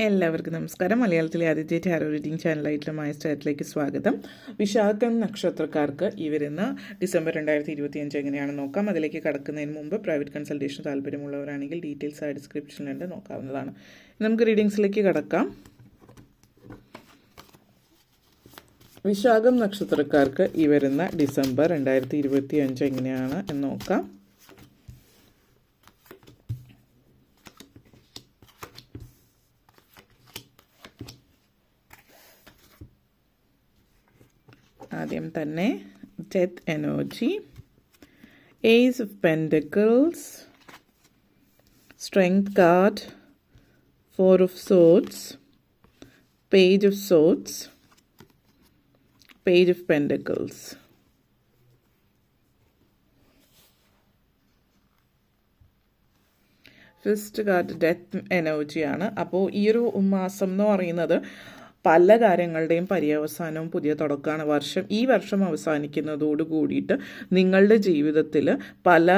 എല്ലാവർക്കും നമസ്കാരം. മലയാളത്തിലെ ആദ്യത്തെ ടാരോ റീഡിംഗ് ചാനലായിട്ടുള്ള മായസ്റ്റാറ്റിലേക്ക് സ്വാഗതം. വിശാഖം നക്ഷത്രക്കാർക്ക് ഈ വരുന്ന ഡിസംബർ 2025 എങ്ങനെയാണെന്ന് നോക്കാം. അതിലേക്ക് കടക്കുന്നതിന് മുമ്പ് പ്രൈവറ്റ് കൺസൾട്ടേഷൻ താല്പര്യമുള്ളവരാണെങ്കിൽ ഡീറ്റെയിൽസ് ആ ഡിസ്ക്രിപ്ഷനിലുണ്ട്, നോക്കാവുന്നതാണ്. നമുക്ക് റീഡിങ്സിലേക്ക് കടക്കാം. വിശാഖം നക്ഷത്രക്കാർക്ക് ഈ വരുന്ന ഡിസംബർ 2025 എങ്ങനെയാണ് എന്ന് നോക്കാം. ആദ്യം തന്നെ death energy, ace of pentacles, strength card, 4 of swords, page of swords, page of pentacles. First card death എനർജിയാണ്. അപ്പോൾ ഈ ഒരു മാസം എന്ന് പറയുന്നത് പല കാര്യങ്ങളുടെയും പര്യവസാനവും പുതിയ തുടക്കമാണ്. ഈ വർഷം അവസാനിക്കുന്നതോട് കൂടിയിട്ട് നിങ്ങളുടെ ജീവിതത്തിൽ പല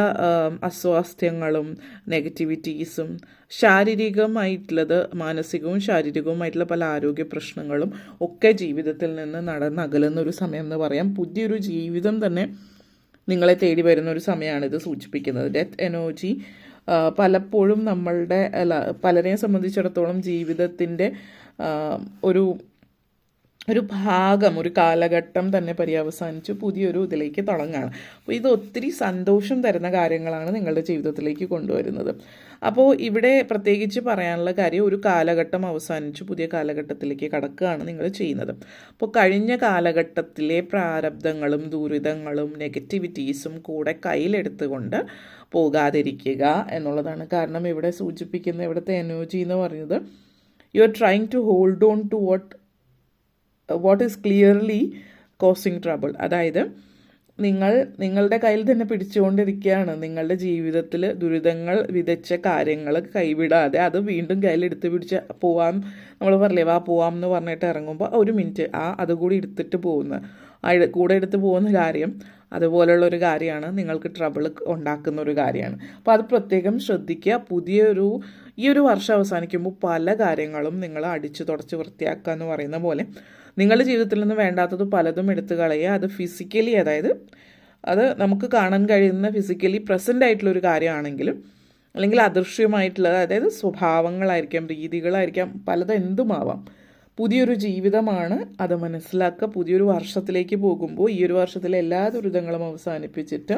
അസ്വാസ്ഥ്യങ്ങളും നെഗറ്റിവിറ്റീസും ശാരീരികമായിട്ടുള്ളത്, മാനസികവും ശാരീരികവുമായിട്ടുള്ള പല ആരോഗ്യ പ്രശ്നങ്ങളും ഒക്കെ ജീവിതത്തിൽ നിന്ന് നടന്നകലുന്ന ഒരു സമയം എന്ന് പറയാം. പുതിയൊരു ജീവിതം തന്നെ നിങ്ങളെ തേടി വരുന്ന ഒരു സമയമാണ് ഇത് സൂചിപ്പിക്കുന്നത്. ഡെത്ത് എനർജി പലപ്പോഴും പലരെയും സംബന്ധിച്ചിടത്തോളം ജീവിതത്തിൻ്റെ ഒരു ഭാഗം, ഒരു കാലഘട്ടം തന്നെ പര്യവസാനിച്ച് പുതിയൊരു ഇതിലേക്ക് തുടങ്ങുകയാണ്. അപ്പോൾ ഇത് ഒത്തിരി സന്തോഷം തരുന്ന കാര്യങ്ങളാണ് നിങ്ങളുടെ ജീവിതത്തിലേക്ക് കൊണ്ടുവരുന്നത്. അപ്പോൾ ഇവിടെ പ്രത്യേകിച്ച് പറയാനുള്ള കാര്യം, ഒരു കാലഘട്ടം അവസാനിച്ച് പുതിയ കാലഘട്ടത്തിലേക്ക് കടക്കുകയാണ് നിങ്ങൾ ചെയ്യുന്നത്. അപ്പോൾ കഴിഞ്ഞ കാലഘട്ടത്തിലെ പ്രാരബ്ധങ്ങളും ദുരിതങ്ങളും നെഗറ്റിവിറ്റീസും കൂടെ കയ്യിലെടുത്തുകൊണ്ട് പോകാതിരിക്കുക എന്നുള്ളതാണ്. കാരണം ഇവിടെ സൂചിപ്പിക്കുന്ന ഇവിടുത്തെ എനർജി എന്ന് പറയുന്നത്, you are trying to hold on to what is clearly causing trouble. അതായത് നിങ്ങളുടെ കയ്യിൽ തന്നെ പിടിച്ചുകൊണ്ടിരിക്കുകയാണ്. നിങ്ങളുടെ ജീവിതത്തിൽ ദുരിതങ്ങൾ വിതച്ച കാര്യങ്ങൾ കൈവിടാതെ അത് വീണ്ടും കയ്യിലെടുത്ത് പിടിച്ച് പോവാം. നമ്മൾ പറയില്ലേ, പോവാം എന്ന് പറഞ്ഞിട്ട് ഇറങ്ങുമ്പോൾ ഒരു മിനിറ്റ് അതുകൂടി എടുത്തിട്ട് കൂടെ എടുത്ത് പോകുന്ന കാര്യം അതുപോലുള്ളൊരു കാര്യമാണ് നിങ്ങൾക്ക് ട്രബിൾ ഉണ്ടാക്കുന്ന ഒരു കാര്യമാണ്. അപ്പോൾ അത് പ്രത്യേകം ശ്രദ്ധിക്കുക. ഈ ഒരു വർഷം അവസാനിക്കുമ്പോൾ പല കാര്യങ്ങളും നിങ്ങൾ അടിച്ചു തുടച്ച് വൃത്തിയാക്കുക എന്ന് പറയുന്ന പോലെ നിങ്ങളുടെ ജീവിതത്തിൽ നിന്ന് വേണ്ടാത്തത് പലതും എടുത്തു കളയുക. അത് ഫിസിക്കലി, അതായത് അത് നമുക്ക് കാണാൻ കഴിയുന്ന ഫിസിക്കലി പ്രസൻ്റ് ആയിട്ടുള്ളൊരു കാര്യമാണെങ്കിലും, അല്ലെങ്കിൽ അദൃശ്യമായിട്ടുള്ളത്, അതായത് സ്വഭാവങ്ങളായിരിക്കാം, രീതികളായിരിക്കാം, എന്തുമാവാം. പുതിയൊരു ജീവിതമാണ്, അത് മനസ്സിലാക്കുക. പുതിയൊരു വർഷത്തിലേക്ക് പോകുമ്പോൾ ഈ ഒരു വർഷത്തിലെ എല്ലാ ദുരിതങ്ങളും അവസാനിപ്പിച്ചിട്ട്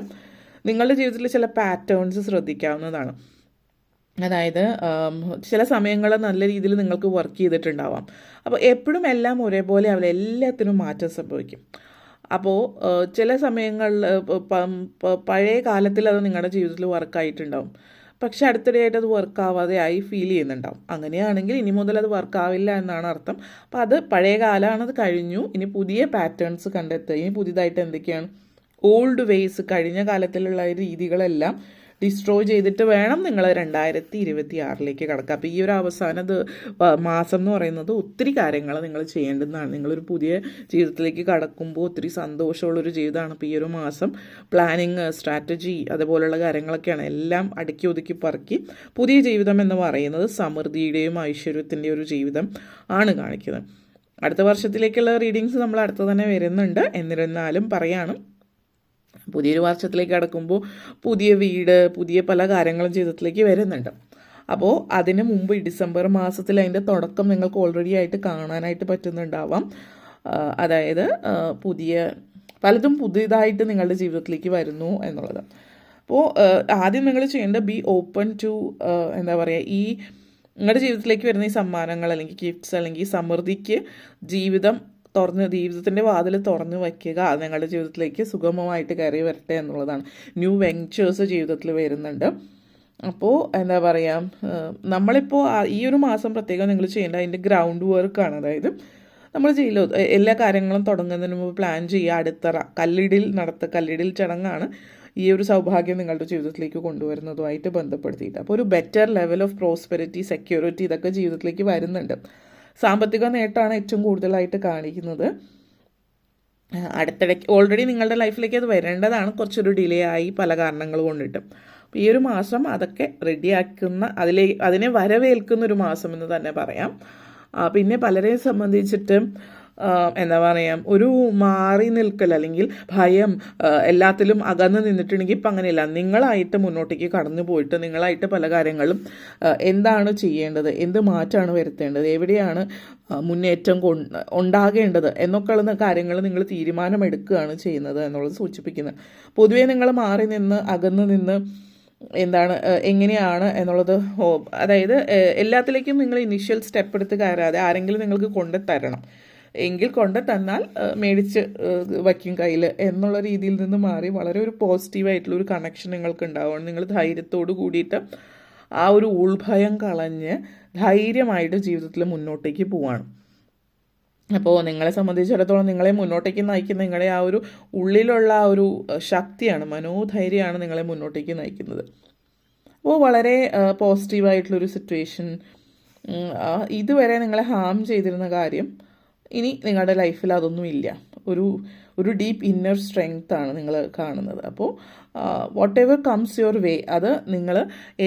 നിങ്ങളുടെ ജീവിതത്തിൽ ചില പാറ്റേൺസ് ശ്രദ്ധിക്കാവുന്നതാണ്. അതായത് ചില സമയങ്ങൾ നല്ല രീതിയിൽ നിങ്ങൾക്ക് വർക്ക് ചെയ്തിട്ടുണ്ടാവാം. അപ്പോൾ എപ്പോഴും എല്ലാം ഒരേപോലെ ആവില്ല, എല്ലാത്തിനും മാറ്റം സംഭവിക്കും. അപ്പോൾ ചില സമയങ്ങളിൽ പഴയ കാലത്തിൽ അത് നിങ്ങളുടെ ജീവിതത്തിൽ വർക്കായിട്ടുണ്ടാവും, പക്ഷെ അടുത്തിടെയായിട്ട് അത് വർക്കാവാതെ ആയി ഫീൽ ചെയ്യുന്നുണ്ടാവും. അങ്ങനെയാണെങ്കിൽ ഇനി മുതൽ അത് വർക്കാവില്ല എന്നാണ് അർത്ഥം. അപ്പോൾ അത് പഴയ കാലമാണ്, അത് കഴിഞ്ഞു. ഇനി പുതിയ പാറ്റേൺസ് കണ്ടെത്തുക. ഇനി പുതിയതായിട്ട് എന്തൊക്കെയാണ് ഓൾഡ് വേയ്സ്, കഴിഞ്ഞ കാലത്തിലുള്ള രീതികളെല്ലാം ഡിസ്ട്രോയ് ചെയ്തിട്ട് വേണം നിങ്ങൾ 2026 കടക്കുക. അപ്പോൾ ഈ ഒരു അവസാന മാസം എന്ന് പറയുന്നത് ഒത്തിരി കാര്യങ്ങൾ നിങ്ങൾ ചെയ്യേണ്ടതാണ്. നിങ്ങളൊരു പുതിയ ജീവിതത്തിലേക്ക് കടക്കുമ്പോൾ ഒത്തിരി സന്തോഷമുള്ളൊരു ജീവിതമാണ്. അപ്പോൾ ഈ ഒരു മാസം പ്ലാനിങ്, സ്ട്രാറ്റജി, അതുപോലുള്ള കാര്യങ്ങളൊക്കെയാണ്. എല്ലാം അടുക്കി ഒതുക്കി പറക്കി പുതിയ ജീവിതം എന്ന് പറയുന്നത് സമൃദ്ധിയുടെയും ഐശ്വര്യത്തിൻ്റെയും ഒരു ജീവിതം ആണ് കാണിക്കുന്നത്. അടുത്ത വർഷത്തിലേക്കുള്ള റീഡിങ്സ് നമ്മൾ അടുത്ത് തന്നെ വരുന്നുണ്ട്. എന്നിരുന്നാലും പറയാണ്, പുതിയൊരു വർഷത്തിലേക്ക് കടക്കുമ്പോൾ പുതിയ വീട്, പുതിയ പല കാര്യങ്ങളും ജീവിതത്തിലേക്ക് വരുന്നുണ്ട്. അപ്പോൾ അതിന് മുമ്പ് ഈ ഡിസംബർ മാസത്തിൽ അതിൻ്റെ തുടക്കം നിങ്ങൾക്ക് ഓൾറെഡി ആയിട്ട് കാണാനായിട്ട് പറ്റുന്നുണ്ടാവാം. അതായത് പലതും പുതിയതായിട്ട് നിങ്ങളുടെ ജീവിതത്തിലേക്ക് വരുന്നു എന്നുള്ളത്. അപ്പോൾ ആദ്യം നിങ്ങൾ ചെയ്യേണ്ട, ബി ഓപ്പൺ ടു ഈ നിങ്ങളുടെ ജീവിതത്തിലേക്ക് വരുന്ന ഈ സമ്മാനങ്ങൾ, അല്ലെങ്കിൽ ഗിഫ്റ്റ്സ്, അല്ലെങ്കിൽ ഈ സമൃദ്ധിക്ക് ജീവിതത്തിൻ്റെ വാതിൽ തുറന്നു വയ്ക്കുക. നിങ്ങളുടെ ജീവിതത്തിലേക്ക് സുഗമമായിട്ട് കയറി വരട്ടെ എന്നുള്ളതാണ്. ന്യൂ വെഞ്ചേഴ്സ് ജീവിതത്തിൽ വരുന്നുണ്ട്. അപ്പോൾ നമ്മളിപ്പോൾ ഈ ഒരു മാസം പ്രത്യേകം നിങ്ങൾ ചെയ്യേണ്ട അതിൻ്റെ ഗ്രൗണ്ട് വർക്കാണ്. അതായത് നമ്മൾ എല്ലാ കാര്യങ്ങളും തുടങ്ങുന്നതിന് മുമ്പ് പ്ലാൻ ചെയ്യുക. അടിത്തറ, കല്ലിടിൽ ചടങ്ങാണ് ഈ ഒരു സൗഭാഗ്യം നിങ്ങളുടെ ജീവിതത്തിലേക്ക് കൊണ്ടുവരുന്നതുമായിട്ട് ബന്ധപ്പെടുത്തിയിട്ട്. അപ്പോൾ ഒരു better level of prosperity, security, ഇതൊക്കെ ജീവിതത്തിലേക്ക് വരുന്നുണ്ട്. സാമ്പത്തിക നേട്ടമാണ് ഏറ്റവും കൂടുതലായിട്ട് കാണിക്കുന്നത്. അടുത്തിടയ്ക്ക് ഓൾറെഡി നിങ്ങളുടെ ലൈഫിലേക്ക് അത് വരേണ്ടതാണ്, കുറച്ചൊരു ഡിലേ ആയി പല കാരണങ്ങൾ കൊണ്ടിട്ട്. അപ്പോൾ ഈ ഒരു മാസം അതൊക്കെ റെഡിയാക്കുന്ന അതിനെ വരവേൽക്കുന്ന ഒരു മാസം എന്ന് തന്നെ പറയാം. പിന്നെ പലരെയും സംബന്ധിച്ചിട്ട് എന്താ പറയുക, ഒരു മാറി നിൽക്കൽ അല്ലെങ്കിൽ ഭയം, എല്ലാത്തിലും അകന്ന് നിന്നിട്ടുണ്ടെങ്കിൽ ഇപ്പം അങ്ങനെയല്ല. നിങ്ങളായിട്ട് മുന്നോട്ടേക്ക് കടന്നു പോയിട്ട് നിങ്ങളായിട്ട് പല കാര്യങ്ങളും എന്താണ് ചെയ്യേണ്ടത്, എന്ത് മാറ്റമാണ് വരുത്തേണ്ടത്, എവിടെയാണ് മുന്നേറ്റം ഉണ്ടാകേണ്ടത് എന്നൊക്കെയുള്ള കാര്യങ്ങൾ നിങ്ങൾ തീരുമാനമെടുക്കുകയാണ് ചെയ്യുന്നത് എന്നുള്ളത് സൂചിപ്പിക്കുന്നത്. പൊതുവേ നിങ്ങൾ മാറി നിന്ന് അകന്ന് നിന്ന് എന്താണ് എങ്ങനെയാണ് എന്നുള്ളത്, അതായത് എല്ലാത്തിലേക്കും നിങ്ങൾ ഇനീഷ്യൽ സ്റ്റെപ്പ് എടുത്ത് കയറാതെ ആരെങ്കിലും നിങ്ങൾക്ക് കൊണ്ടുതരണം എങ്കിൽ കൊണ്ട് തന്നാൽ മേടിച്ച് വയ്ക്കും കയ്യിൽ എന്നുള്ള രീതിയിൽ നിന്ന് മാറി വളരെ ഒരു പോസിറ്റീവായിട്ടുള്ളൊരു കണക്ഷൻ നിങ്ങൾക്ക് ഉണ്ടാവുകയാണ്. നിങ്ങൾ ധൈര്യത്തോട് കൂടിയിട്ട് ആ ഒരു ഉൾഭയം കളഞ്ഞ് ധൈര്യമായിട്ട് ജീവിതത്തിൽ മുന്നോട്ടേക്ക് പോവാണ്. അപ്പോൾ നിങ്ങളെ സംബന്ധിച്ചിടത്തോളം നിങ്ങളെ മുന്നോട്ടേക്ക് നയിക്കുന്ന നിങ്ങളുടെ ആ ഒരു ഉള്ളിലുള്ള ആ ഒരു ശക്തിയാണ്, മനോധൈര്യമാണ് നിങ്ങളെ മുന്നോട്ടേക്ക് നയിക്കുന്നത്. അപ്പോൾ വളരെ പോസിറ്റീവായിട്ടുള്ളൊരു സിറ്റുവേഷൻ. ഇതുവരെ നിങ്ങളെ ഹാം ചെയ്തിരുന്ന കാര്യം ഇനി നിങ്ങളുടെ ലൈഫിൽ അതൊന്നും ഇല്ല. ഒരു ഡീപ്പ് ഇന്നർ സ്ട്രെങ്ത്താണ് നിങ്ങൾ കാണുന്നത്. അപ്പോൾ what ever comes your way, അത് നിങ്ങൾ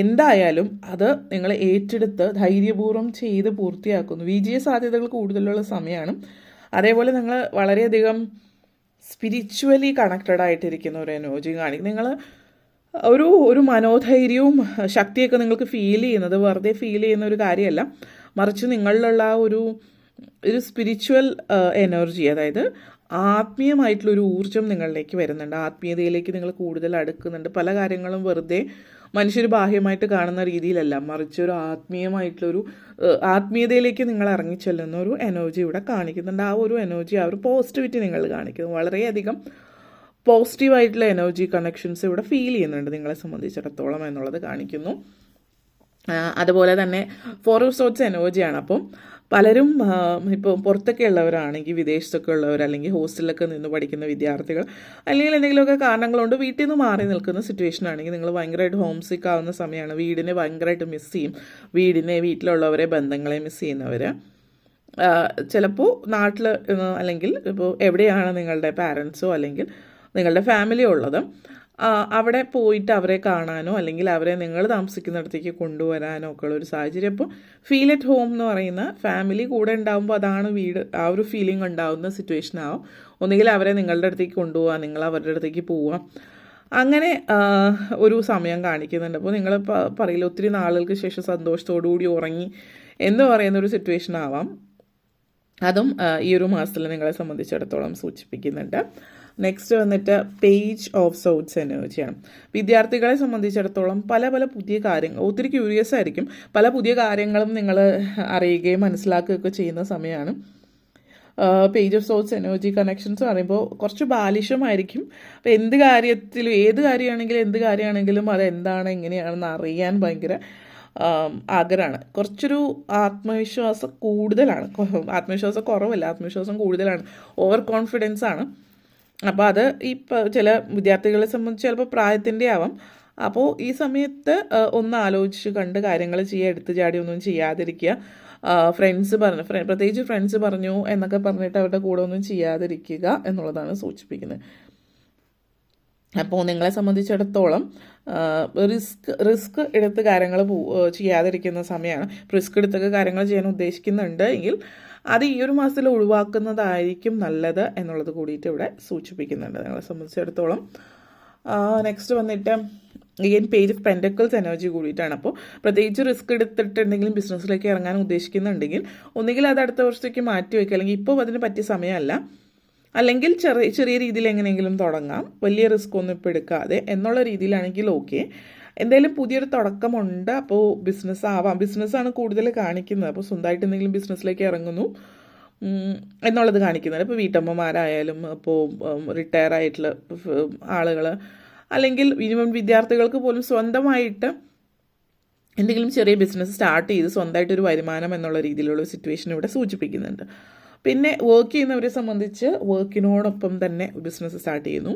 എന്തായാലും അത് നിങ്ങൾ ഏറ്റെടുത്ത് ധൈര്യപൂർവ്വം ചെയ്ത് പൂർത്തിയാക്കുന്നു. വിജയ സാധ്യതകൾ കൂടുതലുള്ള സമയമാണ്. അതേപോലെ നിങ്ങൾ വളരെയധികം സ്പിരിച്വലി കണക്റ്റഡ് ആയിട്ടിരിക്കുന്ന ഒരു എനർജി കാണിക്കും. നിങ്ങൾ ഒരു മനോധൈര്യവും ശക്തിയൊക്കെ നിങ്ങൾക്ക് ഫീൽ ചെയ്യുന്നത് വെറുതെ ഫീൽ ചെയ്യുന്ന ഒരു കാര്യമല്ല, മറിച്ച് നിങ്ങളിലുള്ള ഒരു സ്പിരിച്വൽ എനർജി, അതായത് ആത്മീയമായിട്ടുള്ളൊരു ഊർജ്ജം നിങ്ങളിലേക്ക് വരുന്നുണ്ട്. ആത്മീയതയിലേക്ക് നിങ്ങൾ കൂടുതൽ അടുക്കുന്നുണ്ട്. പല കാര്യങ്ങളും വെറുതെ മനുഷ്യർ ബാഹ്യമായിട്ട് കാണുന്ന രീതിയിലല്ല, മറിച്ച് ഒരു ആത്മീയതയിലേക്ക് നിങ്ങൾ ഇറങ്ങിച്ചെല്ലുന്ന ഒരു എനർജി ഇവിടെ കാണിക്കുന്നുണ്ട്. ആ ഒരു എനർജി, ആ ഒരു പോസിറ്റിവിറ്റി നിങ്ങൾ കാണിക്കുന്നു. വളരെയധികം പോസിറ്റീവായിട്ടുള്ള എനർജി കണക്ഷൻസ് ഇവിടെ ഫീൽ ചെയ്യുന്നുണ്ട് നിങ്ങളെ സംബന്ധിച്ചിടത്തോളം എന്നുള്ളത് കാണിക്കുന്നു. അതുപോലെ തന്നെ 4 ഓഫ് സോർട്സ് എനർജിയാണ്. അപ്പം പലരും ഇപ്പോൾ പുറത്തൊക്കെ ഉള്ളവരാണെങ്കിൽ, വിദേശത്തൊക്കെ ഉള്ളവർ, അല്ലെങ്കിൽ ഹോസ്റ്റലിലൊക്കെ നിന്ന് പഠിക്കുന്ന വിദ്യാർത്ഥികൾ, അല്ലെങ്കിൽ എന്തെങ്കിലുമൊക്കെ കാരണങ്ങളുണ്ട് വീട്ടിൽ നിന്ന് മാറി നിൽക്കുന്ന സിറ്റുവേഷൻ ആണെങ്കിൽ നിങ്ങൾ ഭയങ്കരമായിട്ട് ഹോം സിക്ക് ആവുന്ന സമയമാണ്. വീടിനെ ഭയങ്കരമായിട്ട് മിസ് ചെയ്യും. വീട്ടിലുള്ളവരെ, ബന്ധങ്ങളെ മിസ് ചെയ്യുന്നവർ ചിലപ്പോൾ നാട്ടിൽ അല്ലെങ്കിൽ ഇപ്പോൾ എവിടെയാണ് നിങ്ങളുടെ പാരൻസോ അല്ലെങ്കിൽ നിങ്ങളുടെ ഫാമിലിയോ ഉള്ളത്, അവിടെ പോയിട്ട് അവരെ കാണാനോ അല്ലെങ്കിൽ അവരെ നിങ്ങൾ താമസിക്കുന്നിടത്തേക്ക് കൊണ്ടുവരാനോ ഒക്കെ ഉള്ളൊരു സാഹചര്യം. അപ്പോൾ ഫീൽ അറ്റ് ഹോം എന്ന് പറയുന്ന ഫാമിലി കൂടെ ഉണ്ടാകുമ്പോൾ അതാണ് വീട്, ആ ഒരു ഫീലിംഗ് ഉണ്ടാകുന്ന സിറ്റുവേഷൻ ആവും. ഒന്നുകിൽ അവരെ നിങ്ങളുടെ അടുത്തേക്ക് കൊണ്ടുപോവുക, നിങ്ങൾ അവരുടെ അടുത്തേക്ക് പോവുക, അങ്ങനെ ഒരു സമയം കാണിക്കുന്നുണ്ട്. അപ്പോൾ നിങ്ങൾ പറയില്ല, ഒത്തിരി നാളുകൾക്ക് ശേഷം സന്തോഷത്തോടുകൂടി ഉറങ്ങി എന്ന് പറയുന്നൊരു സിറ്റുവേഷൻ ആവാം. അതും ഈ ഒരു മാസത്തിൽ നിങ്ങളെ സംബന്ധിച്ചിടത്തോളം സൂചിപ്പിക്കുന്നുണ്ട്. നെക്സ്റ്റ് വന്നിട്ട് പേജ് ഓഫ് സോർട്സ് എനർജിയാണ്. വിദ്യാർത്ഥികളെ സംബന്ധിച്ചിടത്തോളം പല പുതിയ കാര്യങ്ങൾ, ഒത്തിരി ക്യൂരിയസ് ആയിരിക്കും, പല പുതിയ കാര്യങ്ങളും നിങ്ങൾ അറിയുകയും മനസ്സിലാക്കുകയൊക്കെ ചെയ്യുന്ന സമയമാണ്. Page of sorts energy connections പറയുമ്പോൾ കുറച്ച് ബാലിഷമായിരിക്കും. അപ്പോൾ ഏത് കാര്യമാണെങ്കിലും അതെന്താണ് എങ്ങനെയാണെന്ന് അറിയാൻ ഭയങ്കര ആഗ്രഹമാണ്. കുറച്ചൊരു ആത്മവിശ്വാസം കൂടുതലാണ്, ആത്മവിശ്വാസം കുറവല്ല, ആത്മവിശ്വാസം കൂടുതലാണ്, ഓവർ കോൺഫിഡൻസ് ആണ്. അപ്പോൾ അത് ചില വിദ്യാർത്ഥികളെ സംബന്ധിച്ച് ചിലപ്പോൾ പ്രായത്തിൻ്റെ ആവാം. അപ്പോൾ ഈ സമയത്ത് ഒന്ന് ആലോചിച്ച് കണ്ട് കാര്യങ്ങൾ ചെയ്യുക, എടുത്തു ചാടി ഒന്നും ചെയ്യാതിരിക്കുക. പ്രത്യേകിച്ച് ഫ്രണ്ട്സ് പറഞ്ഞു എന്നൊക്കെ പറഞ്ഞിട്ട് അവരുടെ കൂടെ ഒന്നും ചെയ്യാതിരിക്കുക എന്നുള്ളതാണ് സൂചിപ്പിക്കുന്നത്. അപ്പോൾ നിങ്ങളെ സംബന്ധിച്ചിടത്തോളം റിസ്ക് എടുത്ത് കാര്യങ്ങൾ ചെയ്യാതിരിക്കുന്ന സമയമാണ്. റിസ്ക് എടുത്തൊക്കെ കാര്യങ്ങൾ ചെയ്യാൻ ഉദ്ദേശിക്കുന്നുണ്ട് എങ്കിൽ അത് ഈ ഒരു മാസത്തിൽ ഒഴിവാക്കുന്നതായിരിക്കും നല്ലത് എന്നുള്ളത് കൂടിയിട്ട് ഇവിടെ സൂചിപ്പിക്കുന്നുണ്ട് നിങ്ങളെ സംബന്ധിച്ചിടത്തോളം. നെക്സ്റ്റ് വന്നിട്ട് പേജ് ഓഫ് പെൻറ്റക്കിൾസ് എനർജി കൂടിയിട്ടാണ്. അപ്പോൾ പ്രത്യേകിച്ച് റിസ്ക് എടുത്തിട്ട് എന്തെങ്കിലും ബിസിനസ്സിലേക്ക് ഇറങ്ങാൻ ഉദ്ദേശിക്കുന്നുണ്ടെങ്കിൽ ഒന്നുകിൽ അത് അടുത്ത വർഷത്തേക്ക് മാറ്റി വയ്ക്കുക, അല്ലെങ്കിൽ ഇപ്പോൾ അതിന് പറ്റിയ സമയമല്ല, അല്ലെങ്കിൽ ചെറിയ രീതിയിൽ എങ്ങനെയെങ്കിലും തുടങ്ങാം, വലിയ റിസ്ക് ഒന്നും ഇപ്പോൾ എടുക്കാതെ എന്നുള്ള രീതിയിലാണെങ്കിൽ ഓക്കെ. എന്തായാലും പുതിയൊരു തുടക്കമുണ്ട്. അപ്പോൾ ബിസിനസ്സാണ് കൂടുതൽ കാണിക്കുന്നത്. അപ്പോൾ സ്വന്തമായിട്ട് എന്തെങ്കിലും ബിസിനസ്സിലേക്ക് ഇറങ്ങുന്നു എന്നുള്ളത് കാണിക്കുന്നത്. ഇപ്പോൾ വീട്ടമ്മമാരായാലും, ഇപ്പോൾ റിട്ടയർ ആയിട്ടുള്ള ആളുകൾ, അല്ലെങ്കിൽ മിനിമം വിദ്യാർത്ഥികൾക്ക് പോലും സ്വന്തമായിട്ട് എന്തെങ്കിലും ചെറിയ ബിസിനസ് സ്റ്റാർട്ട് ചെയ്ത് സ്വന്തമായിട്ടൊരു വരുമാനം എന്നുള്ള രീതിയിലുള്ള സിറ്റുവേഷൻ ഇവിടെ സൂചിപ്പിക്കുന്നുണ്ട്. പിന്നെ വർക്ക് ചെയ്യുന്നവരെ സംബന്ധിച്ച് വർക്കിനോടൊപ്പം തന്നെ ബിസിനസ് സ്റ്റാർട്ട് ചെയ്യുന്നു,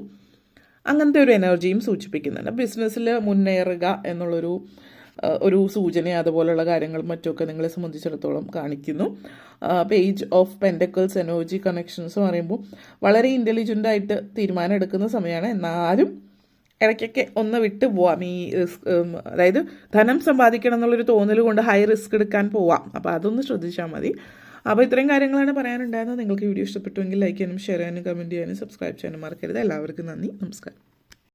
അങ്ങനത്തെ ഒരു എനർജിയും സൂചിപ്പിക്കുന്നുണ്ട്. ബിസിനസ്സിൽ മുന്നേറുക എന്നുള്ളൊരു സൂചന, അതുപോലുള്ള കാര്യങ്ങളും മറ്റുമൊക്കെ നിങ്ങളെ സംബന്ധിച്ചിടത്തോളം കാണിക്കുന്നു. Page of pentacles energy connections പറയുമ്പോൾ വളരെ ഇൻ്റലിജൻ്റായിട്ട് തീരുമാനം എടുക്കുന്ന സമയമാണ്. എന്നാലും ഇടയ്ക്കൊക്കെ ഒന്ന് വിട്ടു പോവാം. ഈ റിസ്ക് അതായത് ധനം സമ്പാദിക്കണം എന്നുള്ളൊരു തോന്നൽ കൊണ്ട് ഹൈ റിസ്ക് എടുക്കാൻ പോവാം. അപ്പോൾ അതൊന്ന് ശ്രദ്ധിച്ചാൽ മതി. അപ്പോൾ ഇത്രയും കാര്യങ്ങളാണ് പറയാനുണ്ടായിരുന്നത്. നിങ്ങൾക്ക് വീഡിയോ ഇഷ്ടപ്പെട്ടുവെങ്കിൽ ലൈക്ക് ചെയ്യാനും ഷെയർ ചെയ്യാനും കമൻറ്റ് ചെയ്യാനും സബ്സ്ക്രൈബ് ചെയ്യാനും മറക്കരുത്. എല്ലാവർക്കും നന്ദി, നമസ്കാരം.